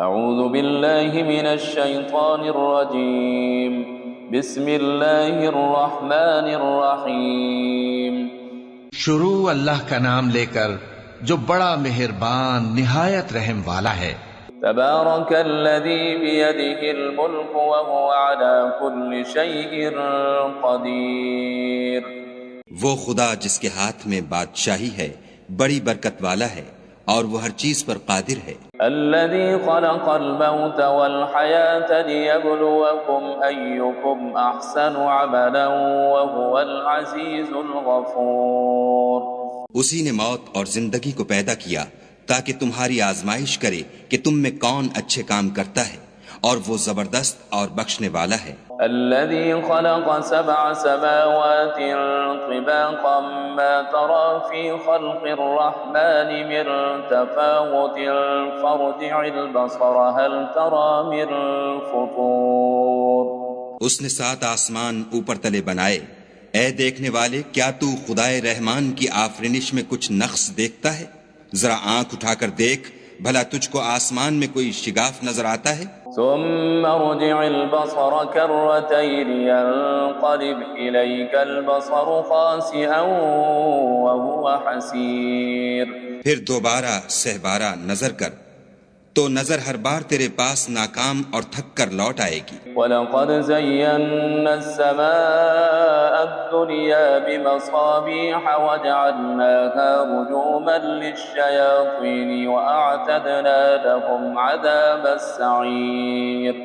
اعوذ باللہ من الشیطان الرجیم بسم اللہ الرحمن الرحیم شروع اللہ کا نام لے کر جو بڑا مہربان نہایت رحم والا ہے۔ تبارک الذی بیدہ الملک وہو علی کل شیء قدیر۔ وہ خدا جس کے ہاتھ میں بادشاہی ہے بڑی برکت والا ہے اور وہ ہر چیز پر قادر ہے۔ الذي خلق الموت والحياة ليبلوكم أيكم أحسن عملا وهو العزيز الغفور۔ اسی نے موت اور زندگی کو پیدا کیا تاکہ تمہاری آزمائش کرے کہ تم میں کون اچھے کام کرتا ہے، اور وہ زبردست اور بخشنے والا ہے۔ الذي خلق سبع سماوات طباقا ما ترى في خلق الرحمن من تفاوت فارجع البصر هل ترى من فطور۔ اس نے 7 آسمان اوپر تلے بنائے۔ اے دیکھنے والے، کیا تو خدائے رحمان کی آفرینش میں کچھ نقص دیکھتا ہے؟ ذرا آنکھ اٹھا کر دیکھ، بھلا تجھ کو آسمان میں کوئی شگاف نظر آتا ہے؟ ثم ارجع البصر كرتين ينقلب إليك البصر خاسئا وهو حسير۔ پھر دوبارہ سہبارہ نظر کر تو نظر ہر بار تیرے پاس ناکام اور تھک کر لوٹ آئے گی۔ وَلَقَدْ زَيَّنَّا السَّمَاءَ الدُّنْيَا بِمَصَابِيحَ وَجَعَلْنَاهَا رُجُومًا لِلشَّيَاطِينِ وَأَعْتَدْنَا لَهُمْ عَذَابَ السَّعِيرِ۔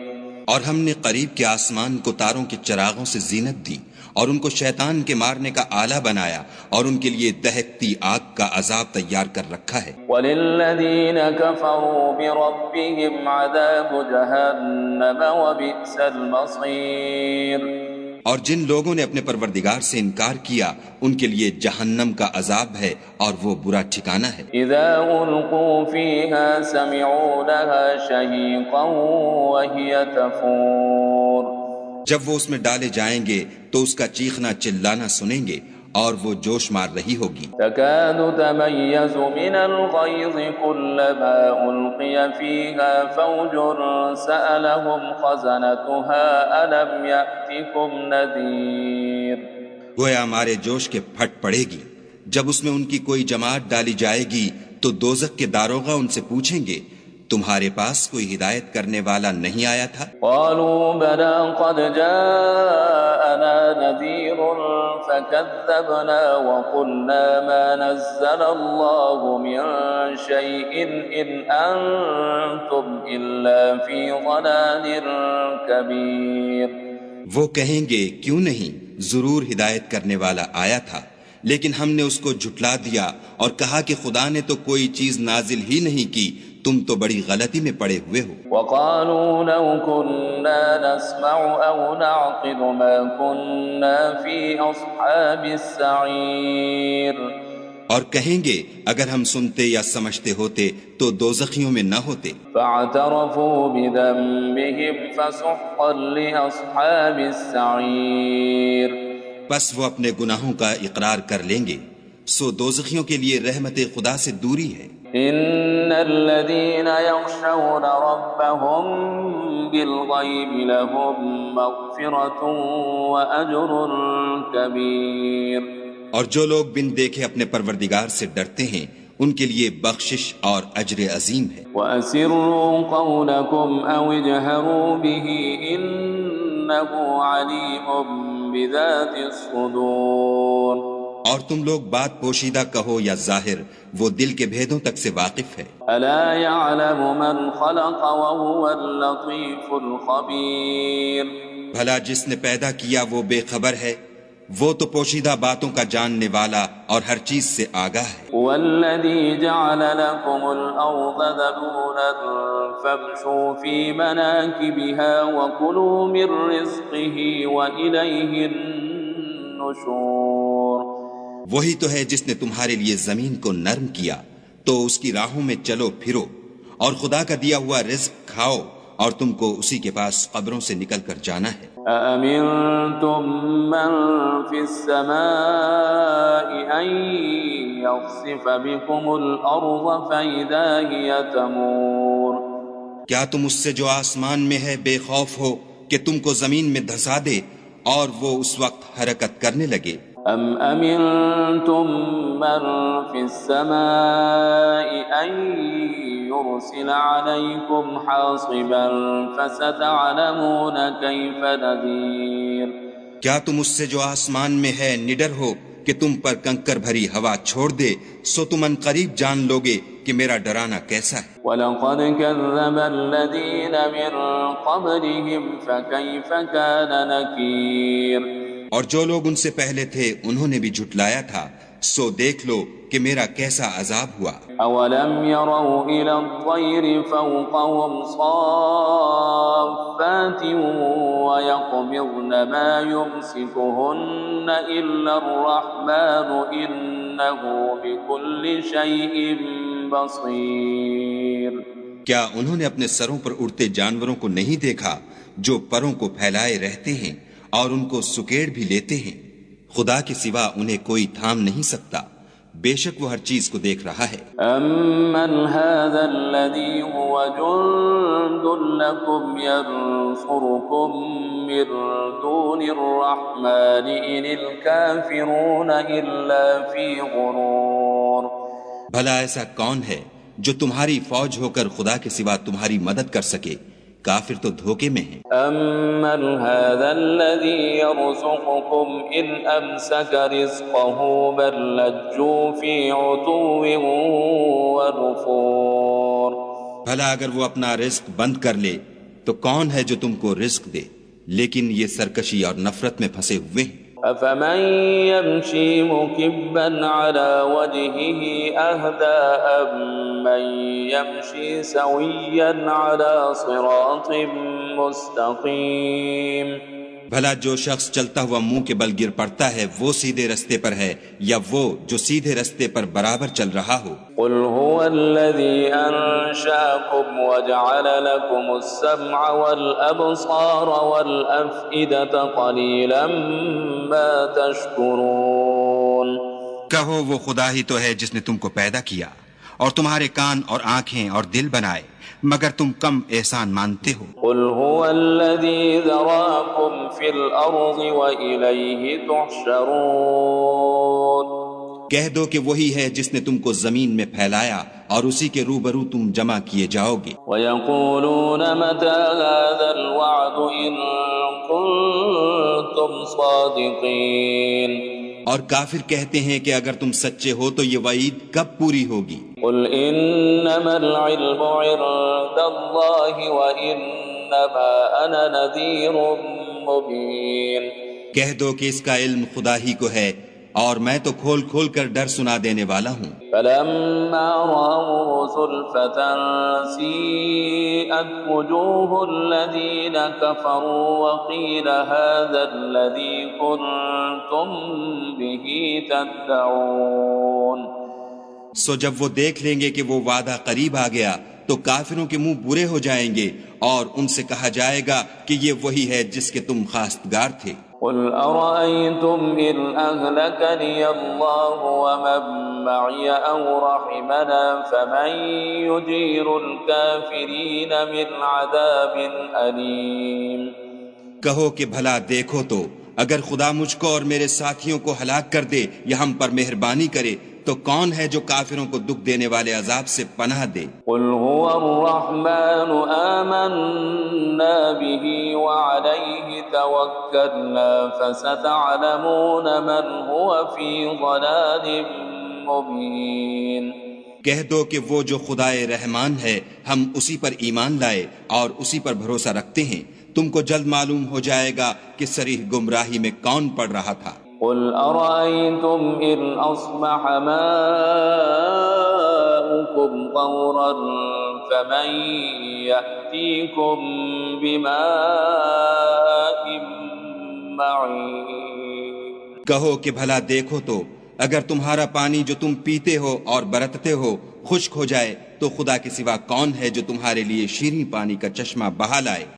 اور ہم نے قریب کے آسمان کو تاروں کے چراغوں سے زینت دی اور ان کو شیطان کے مارنے کا آلہ بنایا، اور ان کے لیے دہکتی آگ کا عذاب تیار کر رکھا ہے۔ وَلِلَّذِينَ كَفَرُوا بِرَبِّهِمْ عَذَابُ جَهَنَّمَ وَبِئْسَ الْمَصِيرُ۔ اور جن لوگوں نے اپنے پروردگار سے انکار کیا ان کے لیے جہنم کا عذاب ہے اور وہ برا ٹھکانہ ہے۔ اذا القوا فيها سمعوا لها شهيقا وهي تفور۔ جب وہ اس میں ڈالے جائیں گے تو اس کا چیخنا چلانا سنیں گے اور وہ جوش مار رہی ہوگی۔ تكاد تميز من الغيظ كلما ألقي فيها فوج سألهم خزنتها ألم يأتكم نذير۔ گویا مارے جوش کے پھٹ پڑے گی۔ جب اس میں ان کی کوئی جماعت ڈالی جائے گی تو دوزخ کے داروغہ ان سے پوچھیں گے تمہارے پاس کوئی ہدایت کرنے والا نہیں آیا تھا؟ قالوا بلى قد جاءنا نذير فكذبنا وقلنا ما نزل الله من شيء إن أنتم إلا في ضلال كبير۔ وہ کہیں گے کیوں نہیں، ضرور ہدایت کرنے والا آیا تھا، لیکن ہم نے اس کو جھٹلا دیا اور کہا کہ خدا نے تو کوئی چیز نازل ہی نہیں کی، تم تو بڑی غلطی میں پڑے ہوئے ہو۔ وقالوا لو كنا نسمع أو نعقل ما كنا في أصحاب السعير۔ اور کہیں گے اگر ہم سنتے یا سمجھتے ہوتے تو دوزخیوں میں نہ ہوتے۔ فاعترفوا بذنبهم فسحقا لأصحاب السعير۔ پس وہ اپنے گناہوں کا اقرار کر لیں گے، سو دوزخیوں کے لیے رحمت خدا سے دوری ہے۔ ان الذين يخشون ربهم بالغيب لهم مغفرة واجر كبير۔ اور جو لوگ بن دیکھے اپنے پروردگار سے ڈرتے ہیں ان کے لیے بخشش اور اجر عظیم ہے۔ وَأَسِرُّوا قَوْلَكُمْ أَوْ اجْهَرُوا بِهِ إِنَّهُ عَلِيمٌ بِذَاتِ الصُّدُورِ۔ اور تم لوگ بات پوشیدہ کہو یا ظاہر، وہ دل کے بھیدوں تک سے واقف ہے۔ أَلَا يَعْلَمُ مَنْ خَلَقَ وَهُوَ اللَّطِيفُ الْخَبِيرُ۔ بھلا جس نے پیدا کیا وہ بے خبر ہے، وہ تو پوشیدہ باتوں کا جاننے والا اور ہر چیز سے آگاہ ہے۔ وَالَّذِي جَعَلَ لَكُمُ الْأَرْضَ ذَلُولًا فَامْشُوا فِي مَنَاكِبِهَا وَكُلُوا مِن رِّزْقِهِ وَإِلَيْهِ النُّشُورُ۔ وہی تو ہے جس نے تمہارے لیے زمین کو نرم کیا تو اس کی راہوں میں چلو پھرو، اور خدا کا دیا ہوا رزق کھاؤ، اور تم کو اسی کے پاس قبروں سے نکل کر جانا ہے۔ أَأَمِنتُم مَّن فِي السَّمَاءِ أَن يَخْسِفَ بِكُمُ الْأَرْضَ فَإِذَا هِيَ تَمُورُ۔ کیا تم اس سے جو آسمان میں ہے بے خوف ہو کہ تم کو زمین میں دھسا دے اور وہ اس وقت حرکت کرنے لگے؟ ام امنتم من في السماء ان يرسل عليكم حاصبا فستعلمون كيف نذير؟ کیا تم اس سے جو آسمان میں ہے نڈر ہو کہ تم پر کنکر بھری ہوا چھوڑ دے، سو تم ان قریب جان لوگے کہ میرا ڈرانا کیسا ہے۔ وَلَقَدْ كَذَّبَ الَّذِينَ مِن قَبْلِهِمْ فَكَيْفَ كَانَ نَكِيرٌ۔ اور جو لوگ ان سے پہلے تھے انہوں نے بھی جھٹلایا تھا، سو دیکھ لو کہ میرا کیسا عذاب ہوا۔ أَوَلَمْ يَرَوْا إِلَى الطَّيْرِ فَوْقَهُمْ صَافَّاتٍ وَيَقْبِضْنَ مَا يُمْسِكُهُنَّ إِلَّا الرَّحْمَنُ إِنَّهُ بِكُلِّ شَيْءٍ بَصِيرٌ۔ کیا انہوں نے اپنے سروں پر اڑتے جانوروں کو نہیں دیکھا جو پروں کو پھیلائے رہتے ہیں اور ان کو سکیڑ بھی لیتے ہیں؟ خدا کے سوا انہیں کوئی تھام نہیں سکتا، بے شک وہ ہر چیز کو دیکھ رہا ہے۔ أَمَّنْ هَذَا الَّذِي هُوَ جُنْدٌ لَكُمْ يَنْصُرُكُمْ مِنْ دُونِ الرَّحْمَنِ إِنِ الْكَافِرُونَ إِلَّا فِي غُرُورٍ۔ بھلا ایسا کون ہے جو تمہاری فوج ہو کر خدا کے سوا تمہاری مدد کر سکے؟ کافر تو دھوکے میں ہیں۔ أَمَّنْ هَذَا الَّذِي يَرْزُقُكُمْ إِنْ أَمْسَكَ رِزْقَهُ بَلْ لَجُّوا فِي عُتُوٍّ وَنُفُورٍ۔ بھلا اگر وہ اپنا رزق بند کر لے تو کون ہے جو تم کو رزق دے؟ لیکن یہ سرکشی اور نفرت میں پھنسے ہوئے ہیں۔ أَفَمَن يَمْشِي مُكِبًّا عَلَى وَجْهِهِ أَهْدَىٰ أَمَّن يَمْشِي سَوِيًّا عَلَى صِرَاطٍ مُّسْتَقِيمٍ۔ بھلا جو شخص چلتا ہوا منہ کے بل گر پڑتا ہے وہ سیدھے رستے پر ہے یا وہ جو سیدھے رستے پر برابر چل رہا ہو؟ قُلْ هُوَ الَّذِي أَنشَأَكُمْ وَجَعَلَ لَكُمُ السَّمْعَ وَالْأَبْصَارَ وَالْأَفْئِدَةَ قَلِيلًا مَا تَشْكُرُونَ۔ کہو وہ خدا ہی تو ہے جس نے تم کو پیدا کیا اور تمہارے کان اور آنکھیں اور دل بنائے، مگر تم کم احسان مانتے ہو۔ قُلْ هُوَ الَّذِي ذَرَاكُمْ فِي الْأَرْضِ وَإِلَيْهِ تُحْشَرُونَ۔ کہہ دو کہ وہی ہے جس نے تم کو زمین میں پھیلایا اور اسی کے روبرو تم جمع کیے جاؤ گے۔ وَيَقُولُونَ مَتَىٰ هَٰذَا الْوَعْدُ إِن كُنتُمْ صَادِقِينَ۔ اور کافر کہتے ہیں کہ اگر تم سچے ہو تو یہ وعید کب پوری ہوگی؟ قُلْ إِنَّمَا الْعِلْمُ عِندَ اللَّهِ وَإِنَّمَا أَنَا نَذِيرٌ مُّبِينٌ۔ کہہ دو کہ اس کا علم خدا ہی کو ہے اور میں تو کھول کھول کر ڈر سنا دینے والا ہوں۔ فَلَمَّا رَأَوْهُ زُلْفَةً سِيئَتْ وُجُوهُ الَّذِينَ كَفَرُوا وَقِيلَ هَٰذَا الَّذِي كُنتُم بِهِ تَدَّعُونَ۔ سو جب وہ دیکھ لیں گے کہ وہ وعدہ قریب آ گیا تو کافروں کے منہ برے ہو جائیں گے اور ان سے کہا جائے گا کہ یہ وہی ہے جس کے تم خواستگار تھے۔ قُلْ أَرَأَيْتُمْ إِنْ أَهْلَكَنِيَ اللَّهُ وَمَن مَّعِيَ أَوْ رَحِمَنَا فَمَن يُجِيرُ الْكَافِرِينَ مِنْ عَذَابٍ أَلِيمٍ۔ کہو کہ بھلا دیکھو تو اگر خدا مجھ کو اور میرے ساتھیوں کو ہلاک کر دے یا ہم پر مہربانی کرے تو کون ہے جو کافروں کو دکھ دینے والے عذاب سے پناہ دے؟ قُلْ هُوَ الرَّحْمَنُ آمَنَّا بِهِ وَعَلَيْهِ تَوَكَّلْنَا فَسَتَعْلَمُونَ مَنْ هُوَ فِي ضَلَالٍ مُّبِينٍ۔ کہہ دو کہ وہ جو خدائے رحمان ہے ہم اسی پر ایمان لائے اور اسی پر بھروسہ رکھتے ہیں، تم کو جلد معلوم ہو جائے گا کہ صریح گمراہی میں کون پڑ رہا تھا۔ قُلْ أَرَأَيْتُمْ إِنْ أَصْبَحَ مَاؤُكُمْ غَوْرًا فَمَن يَأْتِيكُم بِمَاءٍ مَّعِينٍ۔ کہو کہ بھلا دیکھو تو اگر تمہارا پانی جو تم پیتے ہو اور برتتے ہو خشک ہو جائے تو خدا کے سوا کون ہے جو تمہارے لیے شیریں پانی کا چشمہ بہا لائے؟